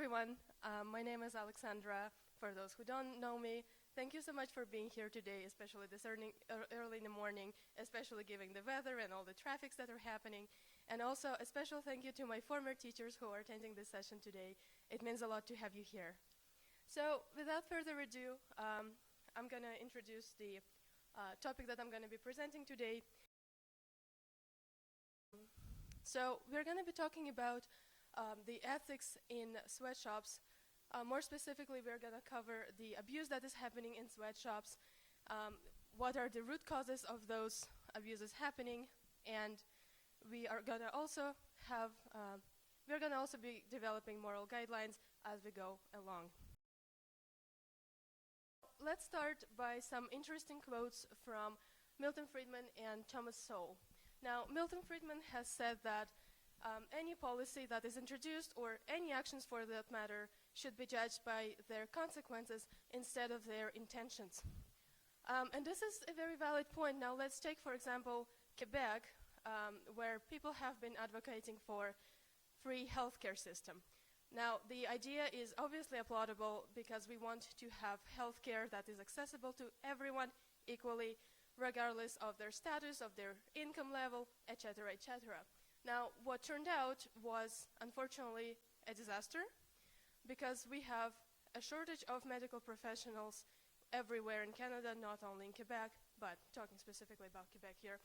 everyone. My name is Alexandra. For those who don't know me, thank you so much for being here today, especially this early in the morning, especially given the weather and all the traffics that are happening. And also a special thank you to my former teachers who are attending this session today. It means a lot to have you here. So without further ado, I'm going to introduce the topic that I'm going to be presenting today. So we're going to be talking about the ethics in sweatshops. More specifically, we're going to cover the abuse that is happening in sweatshops, what are the root causes of those abuses happening, and we are going to also be developing moral guidelines as we go along. Let's start by some interesting quotes from Milton Friedman and Thomas Sowell. Now, Milton Friedman has said that any policy that is introduced, or any actions for that matter, should be judged by their consequences instead of their intentions. And this is a very valid point. Now let's take, for example, Quebec, where people have been advocating for free healthcare system. Now, the idea is obviously applaudable because we want to have healthcare that is accessible to everyone equally, regardless of their status, of their income level, etc., etc. Now, what turned out was, unfortunately, a disaster because we have a shortage of medical professionals everywhere in Canada, not only in Quebec, but talking specifically about Quebec here.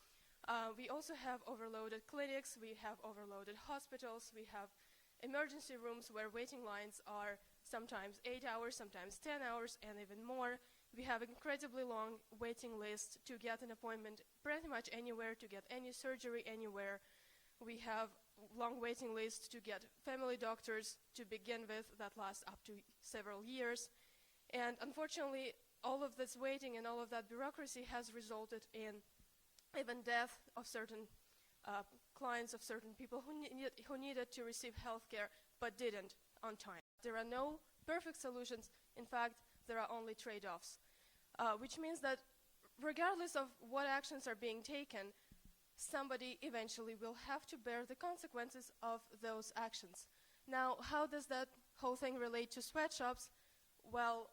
We also have overloaded clinics, we have overloaded hospitals, we have emergency rooms where waiting lines are sometimes 8 hours, sometimes 10 hours, and even more. We have incredibly long waiting lists to get an appointment pretty much anywhere, to get any surgery anywhere. We have long waiting lists to get family doctors to begin with that last up to several years. And unfortunately, all of this waiting and all of that bureaucracy has resulted in even death of certain clients, of certain people who needed to receive health care but didn't on time. There are no perfect solutions. In fact, there are only trade-offs, which means that regardless of what actions are being taken, somebody eventually will have to bear the consequences of those actions. Now, how does that whole thing relate to sweatshops? Well,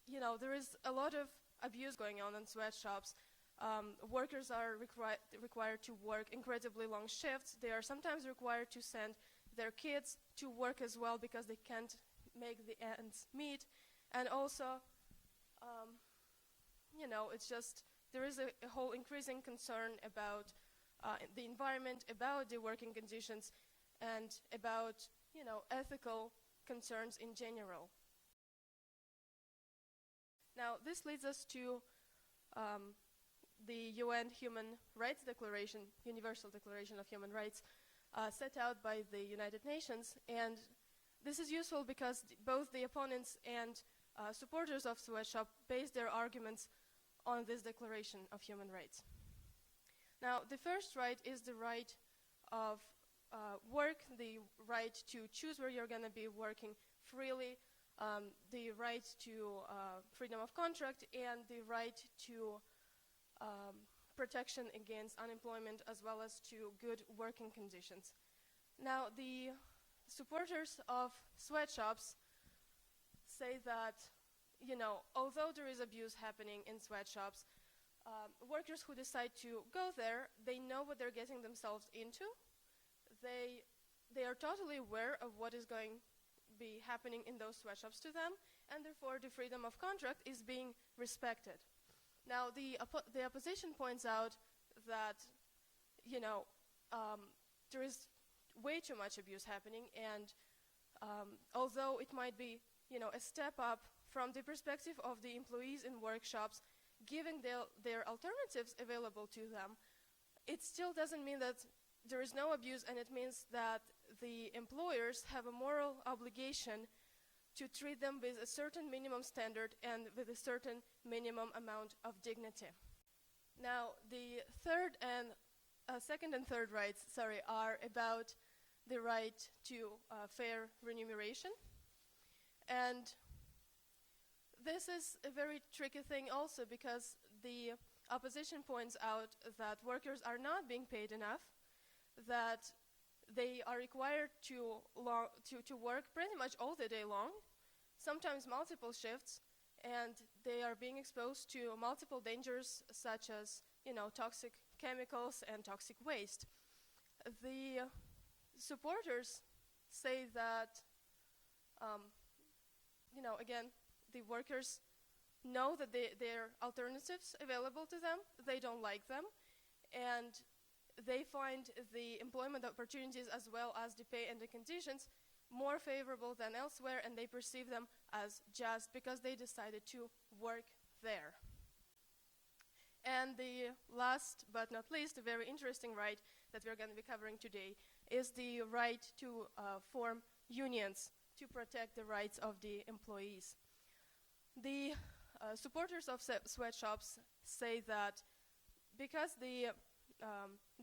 you know, there is a lot of abuse going on in sweatshops. Workers are required to work incredibly long shifts. They are sometimes required to send their kids to work as well because they can't make the ends meet. And also, you know, it's just, there is a whole increasing concern about the environment, about the working conditions, and about, you know, ethical concerns in general. Now, this leads us to the UN Human Rights Declaration, Universal Declaration of Human Rights, set out by the United Nations. And this is useful because both the opponents and supporters of sweatshop base their arguments on this Declaration of Human Rights. Now, the first right is the right of work, the right to choose where you're going to be working freely, the right to freedom of contract, and the right to protection against unemployment, as well as to good working conditions. Now, the supporters of sweatshops say that, you know, although there is abuse happening in sweatshops, workers who decide to go there, they know what they're getting themselves into. They are totally aware of what is going to be happening in those sweatshops to them, and therefore the freedom of contract is being respected. Now, the opposition points out that, you know, there is way too much abuse happening, and although it might be, you know, a step up from the perspective of the employees in workshops, giving their alternatives available to them, it still doesn't mean that there is no abuse, and it means that the employers have a moral obligation to treat them with a certain minimum standard and with a certain minimum amount of dignity. Now, the second and third rights, are about the right to fair remuneration. And this is a very tricky thing also because the opposition points out that workers are not being paid enough, that they are required to work pretty much all the day long, sometimes multiple shifts, and they are being exposed to multiple dangers such as, toxic chemicals and toxic waste. The supporters say that, again, the workers know that there are alternatives available to them. They don't like them, and they find the employment opportunities as well as the pay and the conditions more favorable than elsewhere, and they perceive them as just because they decided to work there. And the last but not least, a very interesting right that we're going to be covering today is the right to form unions to protect the rights of the employees. The supporters of sweatshops say that because the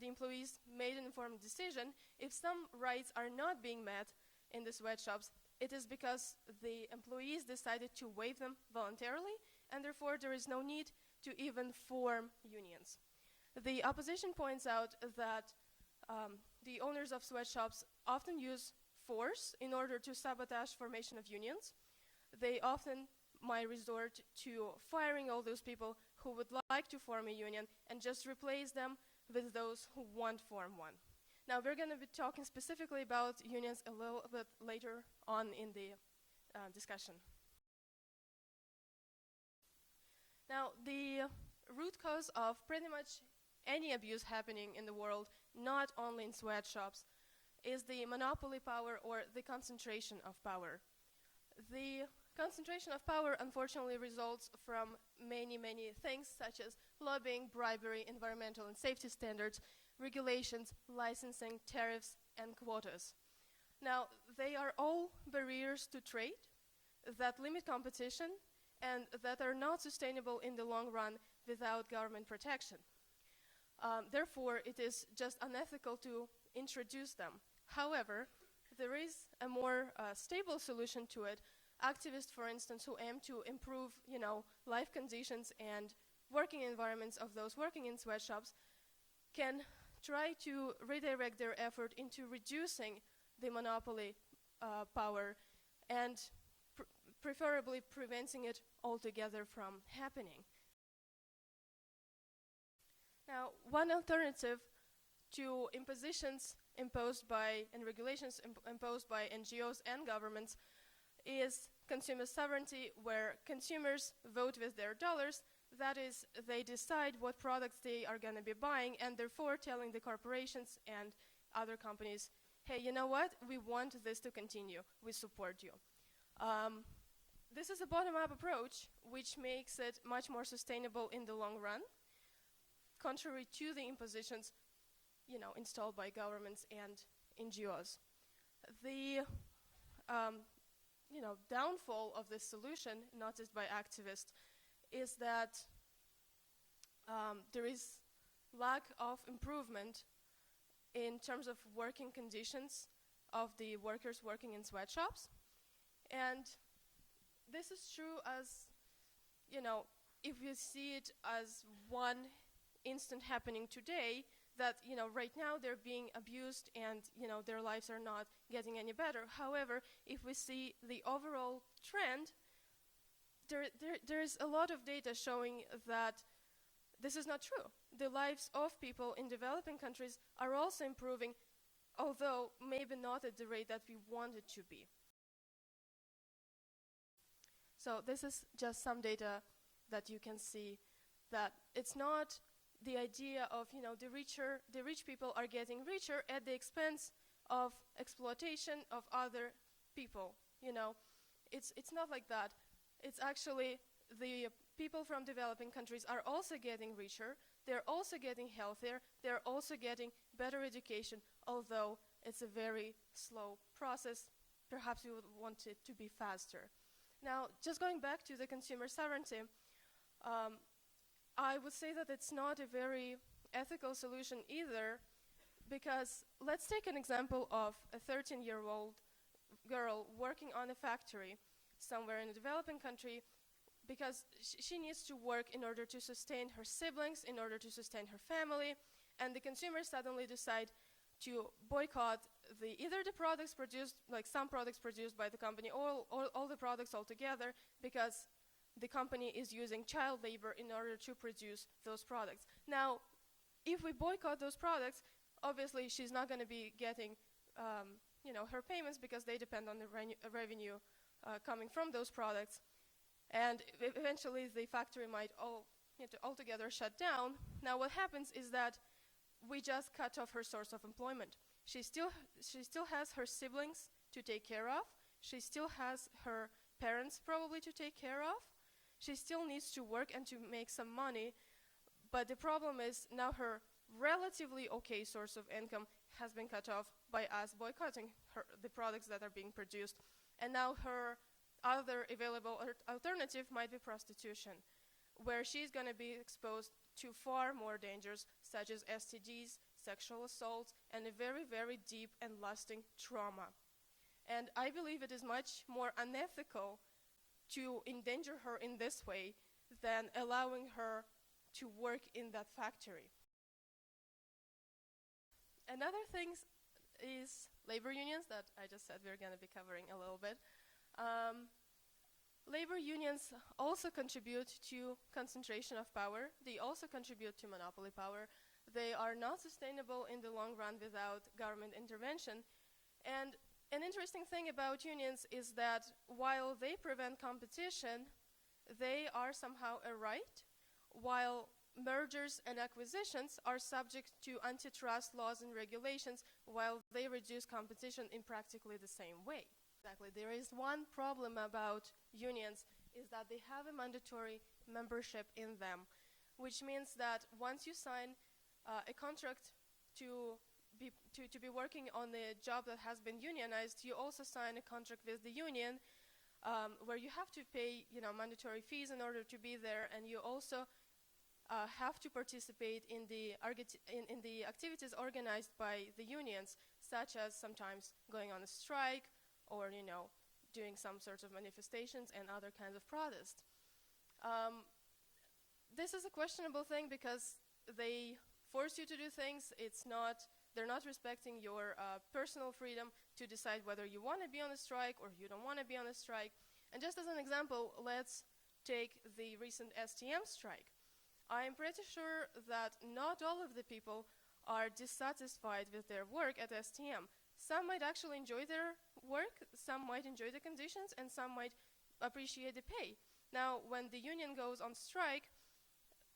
employees made an informed decision, if some rights are not being met in the sweatshops, it is because the employees decided to waive them voluntarily, and therefore there is no need to even form unions. The opposition points out that the owners of sweatshops often use force in order to sabotage formation of unions. They often might resort to firing all those people who would like to form a union and just replace them with those who won't form one. Now, we're going to be talking specifically about unions a little bit later on in the discussion. Now, the root cause of pretty much any abuse happening in the world, not only in sweatshops, is the monopoly power or the concentration of power. The concentration of power, unfortunately, results from many, many things, such as lobbying, bribery, environmental and safety standards, regulations, licensing, tariffs, and quotas. Now, they are all barriers to trade that limit competition and that are not sustainable in the long run without government protection. Therefore, it is just unethical to introduce them. However, there is a more stable solution to it. Activists, for instance, who aim to improve, life conditions and working environments of those working in sweatshops can try to redirect their effort into reducing the monopoly power and preferably preventing it altogether from happening. Now, one alternative to impositions imposed by and regulations imposed by NGOs and governments is consumer sovereignty, where consumers vote with their dollars. That is, they decide what products they are going to be buying, and therefore telling the corporations and other companies, hey, you know what? We want this to continue. We support you. This is a bottom-up approach, which makes it much more sustainable in the long run, contrary to the impositions, installed by governments and NGOs. The downfall of this solution, noticed by activists, is that there is lack of improvement in terms of working conditions of the workers working in sweatshops. And this is true as, if you see it as one instant happening today, that, right now they're being abused and, their lives are not getting any better. However, if we see the overall trend, there's a lot of data showing that this is not true. The lives of people in developing countries are also improving, although maybe not at the rate that we want it to be. So this is just some data that you can see that it's not the idea of, the rich people are getting richer at the expense of exploitation of other people. It's not like that. It's actually the people from developing countries are also getting richer. They're also getting healthier. They're also getting better education, although it's a very slow process. Perhaps we would want it to be faster. Now, just going back to the consumer sovereignty, I would say that it's not a very ethical solution either, because let's take an example of a 13-year-old girl working on a factory somewhere in a developing country because she needs to work in order to sustain her siblings, in order to sustain her family, and the consumers suddenly decide to boycott either the products produced, like some products produced by the company, or all the products altogether, because the company is using child labor in order to produce those products. Now, if we boycott those products, obviously she's not going to be getting her payments, because they depend on the revenue coming from those products. And eventually the factory might altogether shut down. Now what happens is that we just cut off her source of employment. She still has her siblings to take care of. She still has her parents probably to take care of. She still needs to work and to make some money. But the problem is now her relatively okay source of income has been cut off by us boycotting the products that are being produced. And now her other available alternative might be prostitution, where she's going to be exposed to far more dangers, such as STDs, sexual assault, and a very, very deep and lasting trauma. And I believe it is much more unethical to endanger her in this way than allowing her to work in that factory. Another thing is labor unions that I just said we're going to be covering a little bit. Labor unions also contribute to concentration of power. They also contribute to monopoly power. They are not sustainable in the long run without government intervention. And an interesting thing about unions is that while they prevent competition, they are somehow a right, while mergers and acquisitions are subject to antitrust laws and regulations, while they reduce competition in practically the same way. Exactly. There is one problem about unions, is that they have a mandatory membership in them, which means that once you sign a contract to be working on a job that has been unionized, you also sign a contract with the union where you have to pay mandatory fees in order to be there, and you also have to participate in the activities organized by the unions, such as sometimes going on a strike, or doing some sorts of manifestations and other kinds of protests. This is a questionable thing because they force you to do things. They're not respecting your personal freedom to decide whether you want to be on a strike or you don't want to be on a strike. And just as an example, let's take the recent STM strike. I'm pretty sure that not all of the people are dissatisfied with their work at STM. Some might actually enjoy their work, some might enjoy the conditions, and some might appreciate the pay. Now, when the union goes on strike,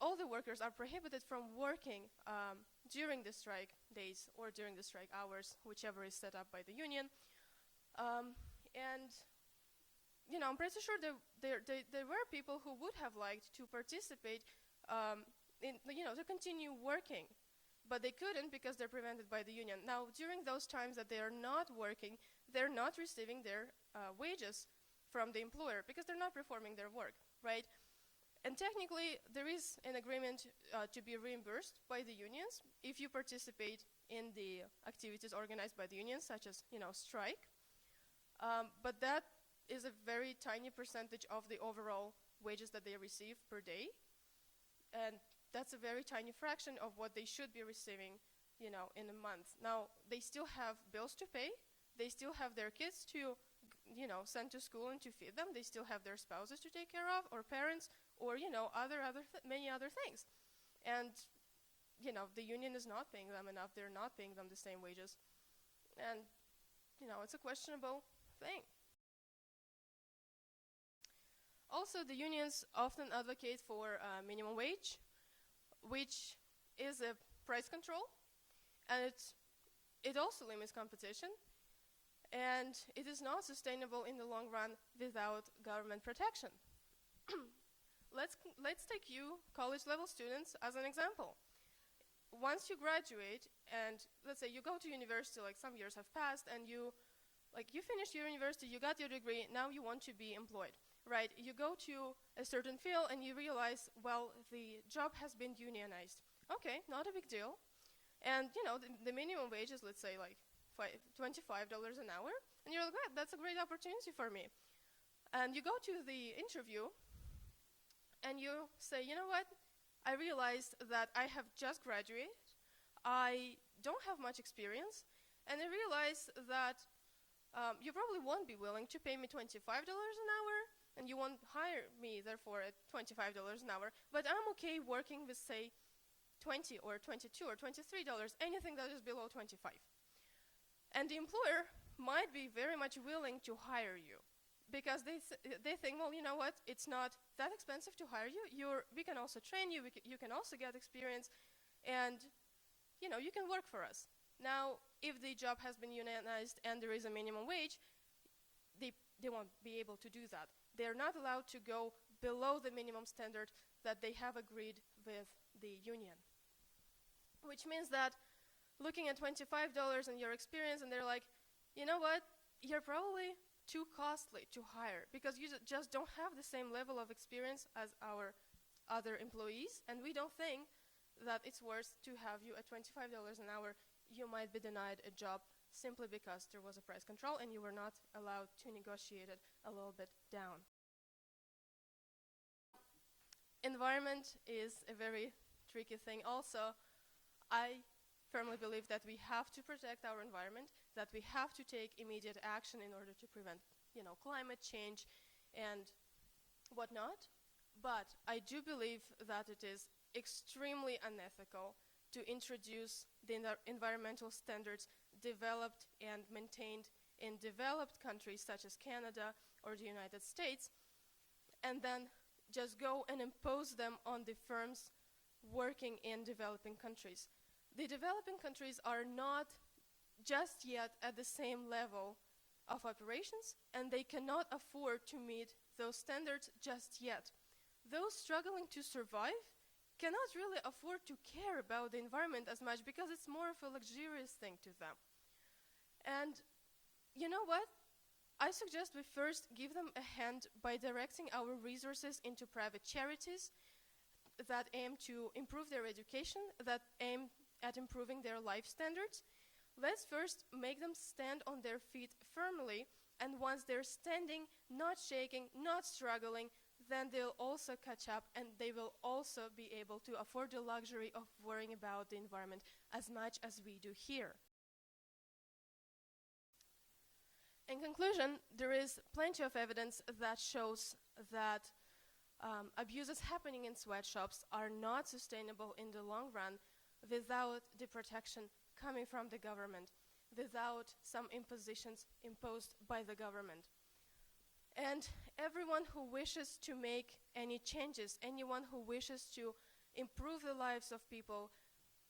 all the workers are prohibited from working during the strike days or during the strike hours, whichever is set up by the union. I'm pretty sure there were people who would have liked to participate to continue working. But they couldn't because they're prevented by the union. Now, during those times that they are not working, they're not receiving their wages from the employer because they're not performing their work, right? And technically, there is an agreement to be reimbursed by the unions if you participate in the activities organized by the unions, such as, strike. But that is a very tiny percentage of the overall wages that they receive per day. And that's a very tiny fraction of what they should be receiving, in a month. Now, they still have bills to pay. They still have their kids to, send to school and to feed them. They still have their spouses to take care of, or parents, or, many other things. And, the union is not paying them enough. They're not paying them the same wages. And, it's a questionable thing. Also, the unions often advocate for minimum wage, which is a price control, and it also limits competition, and it is not sustainable in the long run without government protection. Let's take you, college-level students, as an example. Once you graduate, and let's say you go to university, like some years have passed, and you finished your university, you got your degree, now you want to be employed. Right, you go to a certain field and you realize, well, the job has been unionized. Okay, not a big deal. And, the minimum wage is, let's say, like $25 an hour. And you're like, that's a great opportunity for me. And you go to the interview and you say, you know what? I realized that I have just graduated. I don't have much experience, and I realize that you probably won't be willing to pay me $25 an hour, and you won't hire me, therefore, at $25 an hour, but I'm okay working with, say, $20 or $22 or $23, anything that is below 25. And the employer might be very much willing to hire you because they think, well, you know what, it's not that expensive to hire you. We can also train you, you can also get experience, and you can work for us. Now, if the job has been unionized and there is a minimum wage, they won't be able to do that. They're not allowed to go below the minimum standard that they have agreed with the union. Which means that looking at $25 and your experience, and they're like, you know what, you're probably too costly to hire because you just don't have the same level of experience as our other employees, and we don't think that it's worth to have you at $25 an hour. You might be denied a job simply because there was a price control and you were not allowed to negotiate it a little bit down. Environment is a very tricky thing also. I firmly believe that we have to protect our environment, that we have to take immediate action in order to prevent, climate change and whatnot. But I do believe that it is extremely unethical to introduce the environmental standards developed and maintained in developed countries such as Canada or the United States, and then just go and impose them on the firms working in developing countries. The developing countries are not just yet at the same level of operations, and they cannot afford to meet those standards just yet. Those struggling to survive cannot really afford to care about the environment as much because it's more of a luxurious thing to them. And you know what? I suggest we first give them a hand by directing our resources into private charities that aim to improve their education, that aim at improving their life standards. Let's first make them stand on their feet firmly, and once they're standing, not shaking, not struggling, then they'll also catch up and they will also be able to afford the luxury of worrying about the environment as much as we do here. In conclusion, there is plenty of evidence that shows that abuses happening in sweatshops are not sustainable in the long run without the protection coming from the government, without some impositions imposed by the government. And everyone who wishes to make any changes, anyone who wishes to improve the lives of people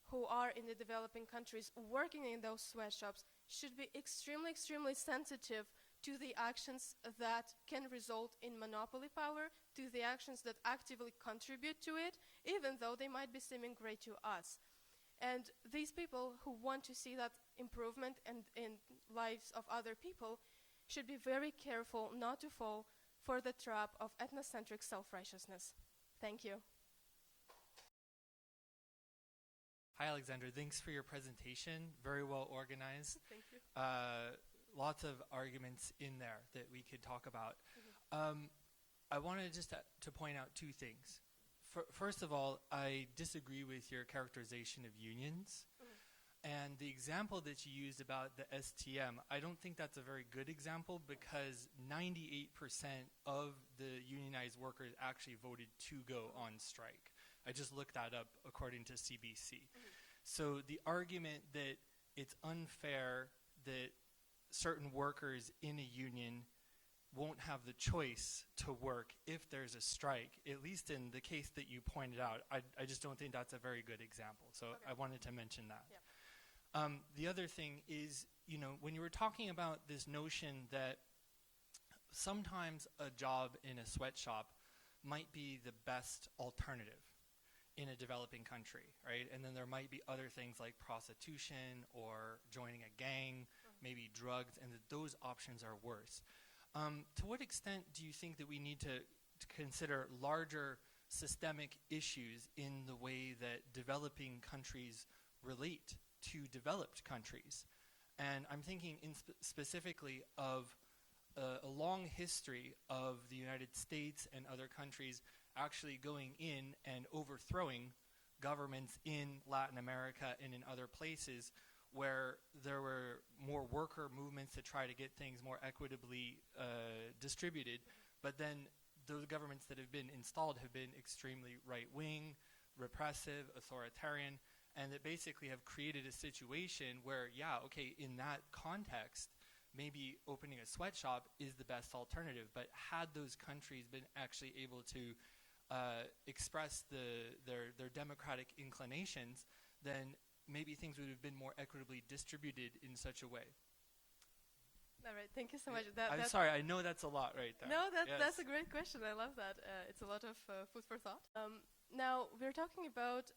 who are in the developing countries working in those sweatshops should be extremely, extremely sensitive to the actions that can result in monopoly power, to the actions that actively contribute to it, even though they might be seeming great to us. And these people who want to see that improvement in lives of other people should be very careful not to fall for the trap of ethnocentric self-righteousness. Thank you. Hi, Alexandra. Thanks for your presentation. Very well organized. Thank you. Lots of arguments in there that we could talk about. I wanted just to point out two things. First of all, I disagree with your characterization of unions. And the example that you used about the STM, I don't think that's a very good example because 98% of the unionized workers actually voted to go on strike. I just looked that up according to CBC. So the argument that it's unfair that certain workers in a union won't have the choice to work if there's a strike, at least in the case that you pointed out, I just don't think that's a very good example. So I wanted to mention that. Yeah. The other thing is, when you were talking about this notion that sometimes a job in a sweatshop might be the best alternative in a developing country, right? And then there might be other things like prostitution or joining a gang, maybe drugs, and that those options are worse. To what extent do you think that we need to consider larger systemic issues in the way that developing countries relate to developed countries? And I'm thinking specifically of a long history of the United States and other countries actually going in and overthrowing governments in Latin America and in other places where there were more worker movements to try to get things more equitably distributed, but then those governments that have been installed have been extremely right-wing, repressive, authoritarian, and that basically have created a situation where, yeah, okay, in that context, maybe opening a sweatshop is the best alternative. But had those countries been actually able to express their democratic inclinations, then maybe things would have been more equitably distributed in such a way. All right, thank you so much. I'm sorry, I know that's a lot right there. No, Yes. that's a great question. I love that. It's a lot of food for thought. Now, we're talking about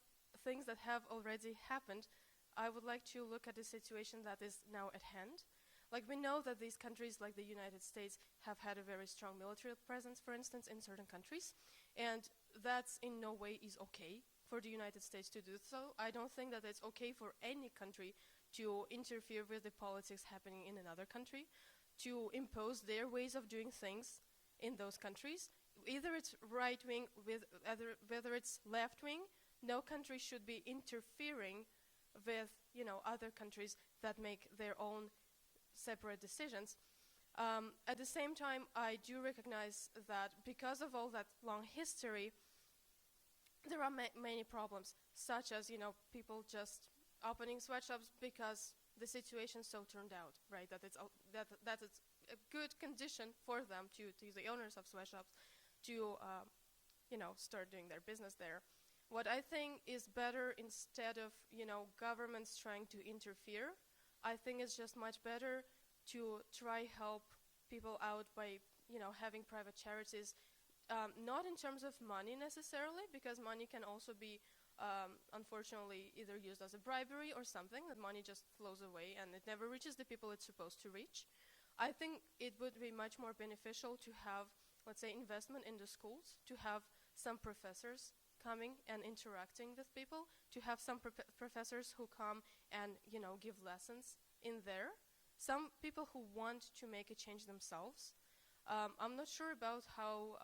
things that have already happened. I would like to look at the situation that is now at hand. Like, we know that these countries, like the United States, have had a very strong military presence, for instance, in certain countries. And that's in no way is okay for the United States to do so. I don't think that it's okay for any country to interfere with the politics happening in another country, to impose their ways of doing things in those countries. Either it's right-wing, whether it's left-wing, no country should be interfering with, other countries that make their own separate decisions. At the same time, I do recognize that because of all that long history, there are many problems, such as, people just opening sweatshops because the situation so turned out, right? That it's a good condition for them, to the owners of sweatshops, to start doing their business there. What I think is better, instead of governments trying to interfere, I think it's just much better to try help people out by having private charities, not in terms of money necessarily, because money can also be unfortunately either used as a bribery or something, that money just flows away and it never reaches the people it's supposed to reach. I think it would be much more beneficial to have, let's say, investment in the schools, to have some professors coming and interacting with people, to have some professors who come and give lessons in there. Some people who want to make a change themselves. I'm not sure about how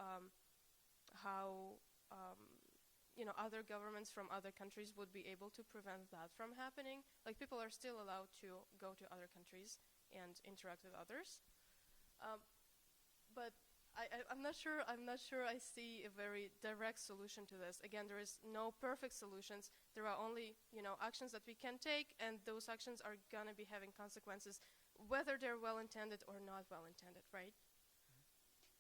other governments from other countries would be able to prevent that from happening. Like, people are still allowed to go to other countries and interact with others. But I'm not sure I see a very direct solution to this. Again, there is no perfect solutions. There are only, actions that we can take, and those actions are gonna be having consequences, whether they're well-intended or not well-intended, right?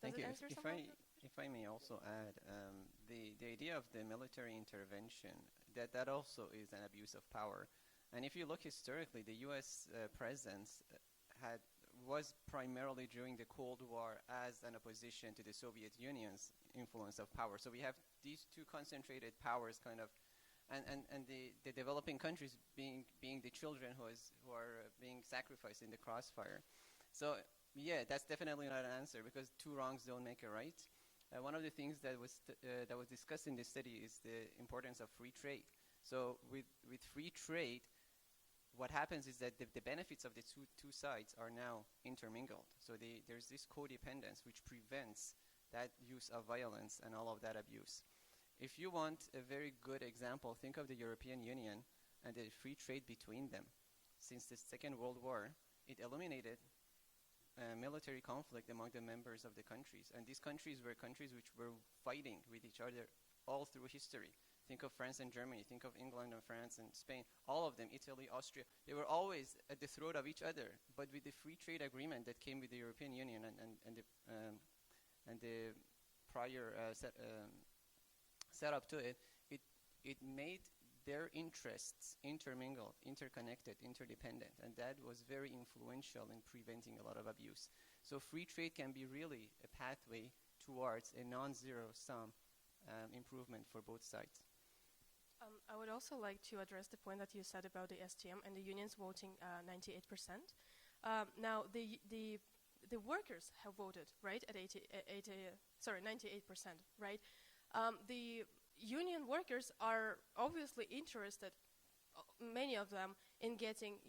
Thank you. Answer some of that? If I may also add, the idea of the military intervention, that also is an abuse of power. And if you look historically, the U.S. Presence was primarily during the Cold War as an opposition to the Soviet Union's influence of power. So we have these two concentrated powers kind of, and the developing countries being the children who are being sacrificed in the crossfire. So yeah, that's definitely not an answer, because two wrongs don't make a right. One of the things that was discussed in this study is the importance of free trade. So with free trade, what happens is that the benefits of the two sides are now intermingled. So there's this codependence which prevents that use of violence and all of that abuse. If you want a very good example, think of the European Union and the free trade between them. Since the Second World War, it eliminated military conflict among the members of the countries. And these countries were countries which were fighting with each other all through history. Think of France and Germany, think of England and France and Spain, all of them, Italy, Austria. They were always at the throat of each other. But with the free trade agreement that came with the European Union and the prior setup to it, it made their interests intermingled, interconnected, interdependent, and that was very influential in preventing a lot of abuse. So free trade can be really a pathway towards a non-zero sum improvement for both sides. I would also like to address the point that you said about the STM and the unions voting 98%. Now, the workers have voted, right, at 98%, right? The union workers are obviously interested, many of them, in getting,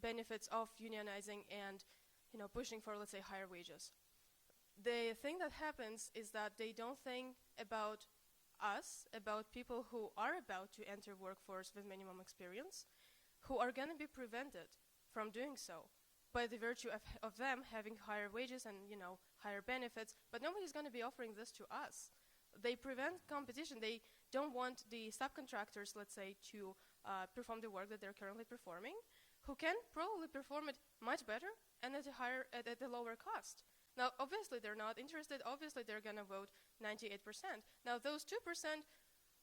benefits of unionizing and, pushing for, let's say, higher wages. The thing that happens is that they don't think about us, about people who are about to enter workforce with minimum experience. who are going to be prevented from doing so by the virtue of them having higher wages and, higher benefits, but nobody's going to be offering this to us. They prevent competition. They don't want the subcontractors, let's say, to perform the work that they're currently performing, who can probably perform it much better and at a lower cost. Now, obviously, they're not interested. Obviously, they're going to vote 98%. Now, those 2%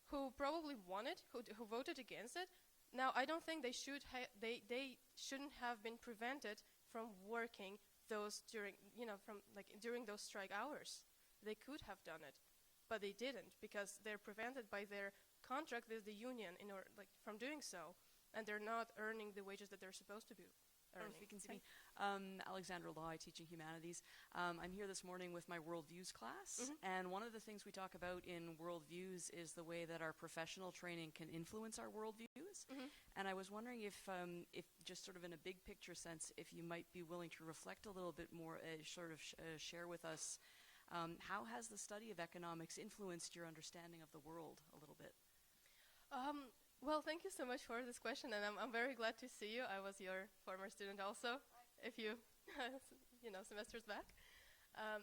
who probably won it, who voted against it, now I don't think they shouldn't have been prevented from working those during those strike hours. They could have done it, but they didn't because they're prevented by their contract with the union from doing so, and they're not earning the wages that they're supposed to be earning. Speaking to me, Alexandra Law, I teach in Humanities. I'm here this morning with my Worldviews class, and one of the things we talk about in Worldviews is the way that our professional training can influence our worldviews. And I was wondering if just sort of in a big picture sense, if you might be willing to reflect a little bit more, share with us how has the study of economics influenced your understanding of the world a little bit? Well, thank you so much for this question, and I'm very glad to see you. I was your former student also, if you, semesters back,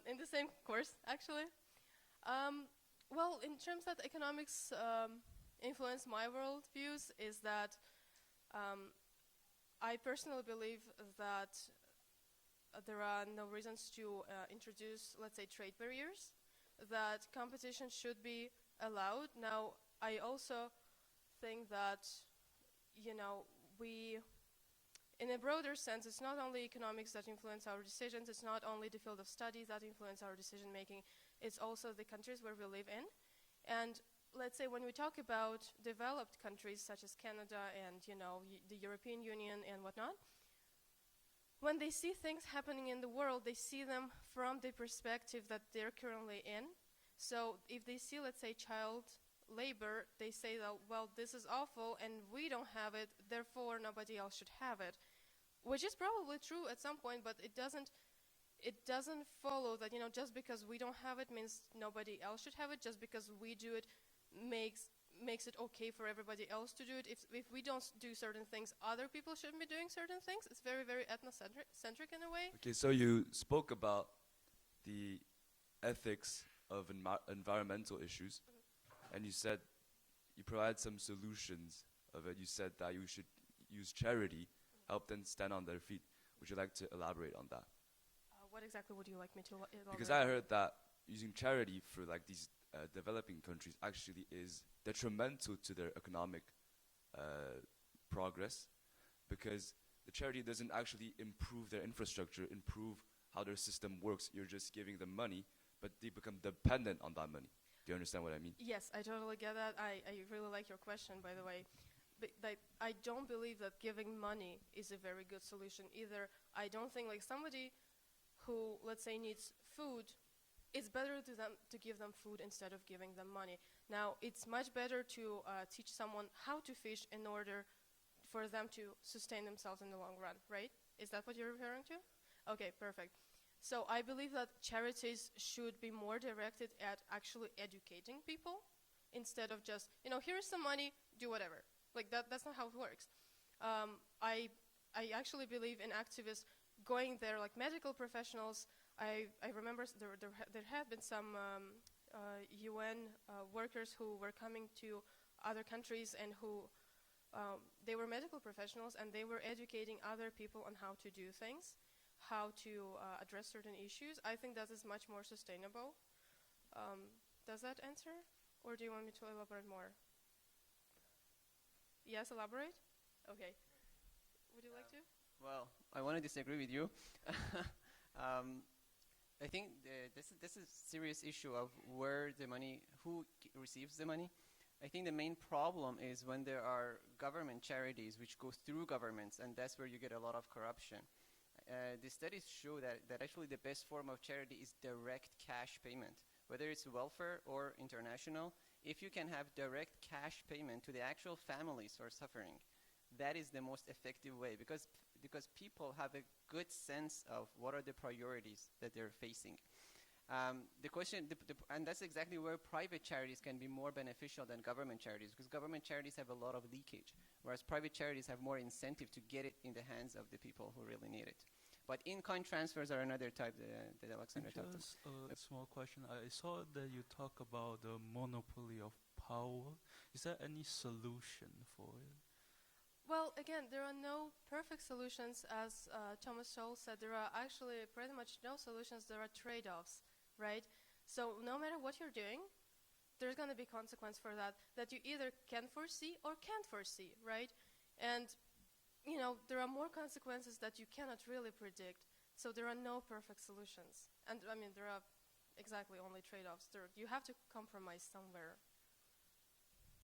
in the same course, actually. Well, in terms that economics influence my worldviews is that I personally believe that there are no reasons to introduce, let's say, trade barriers, that competition should be allowed. Now, I also think that, we, in a broader sense, it's not only economics that influence our decisions, it's not only the field of studies that influence our decision making, it's also the countries where we live in. And let's say when we talk about developed countries such as Canada and, the European Union and whatnot, when they see things happening in the world, they see them from the perspective that they're currently in. So if they see, let's say, child labor, they say that, well, this is awful and we don't have it, therefore nobody else should have it, which is probably true at some point, but it doesn't follow that, just because we don't have it means nobody else should have it. Just because we do it makes it okay for everybody else to do it. If we don't do certain things, other people shouldn't be doing certain things. It's very, very ethnocentric in a way. Okay, so you spoke about the ethics of environmental issues, and you said you provide some solutions of it. You said that you should use charity, help them stand on their feet. Would you like to elaborate on that? What exactly would you like me to elaborate? Because I heard that using charity for like these developing countries actually is detrimental to their economic progress, because the charity doesn't actually improve their infrastructure, improve how their system works. You're just giving them money, but they become dependent on that money. Do you understand what I mean? Yes, I totally get that. I really like your question, by the way. But I don't believe that giving money is a very good solution either. I don't think like somebody who, let's say, needs food, it's better to give them food instead of giving them money. Now, it's much better to teach someone how to fish in order for them to sustain themselves in the long run, right? Is that what you're referring to? Okay, perfect. So I believe that charities should be more directed at actually educating people instead of just, here's some money, do whatever. Like that's not how it works. I actually believe in activists going there, like medical professionals. I remember there have been some UN workers who were coming to other countries and who they were medical professionals and they were educating other people on how to do things, how to address certain issues. I think that is much more sustainable. Does that answer? Or do you want me to elaborate more? Yes, elaborate? Okay. Would you like to? Well, I want to disagree with you. I think this is a serious issue of where the money, who receives the money. I think the main problem is when there are government charities which go through governments, and that's where you get a lot of corruption. The studies show that actually the best form of charity is direct cash payment, whether it's welfare or international. If you can have direct cash payment to the actual families who are suffering, that is the most effective way, because people have a good sense of what are the priorities that they're facing. The question, and that's exactly where private charities can be more beneficial than government charities, because government charities have a lot of leakage, whereas private charities have more incentive to get it in the hands of the people who really need it. But in-kind transfers are another type that Alexandra talked about. Just a small question. I saw that you talk about the monopoly of power. Is there any solution for it? Well, again, there are no perfect solutions. As Thomas Sowell said, there are actually pretty much no solutions. There are trade-offs, right? So no matter what you're doing, there's going to be consequence for that you either can foresee or can't foresee, right? And, you know, there are more consequences that you cannot really predict. So there are no perfect solutions. And, I mean, there are exactly only trade-offs. You have to compromise somewhere.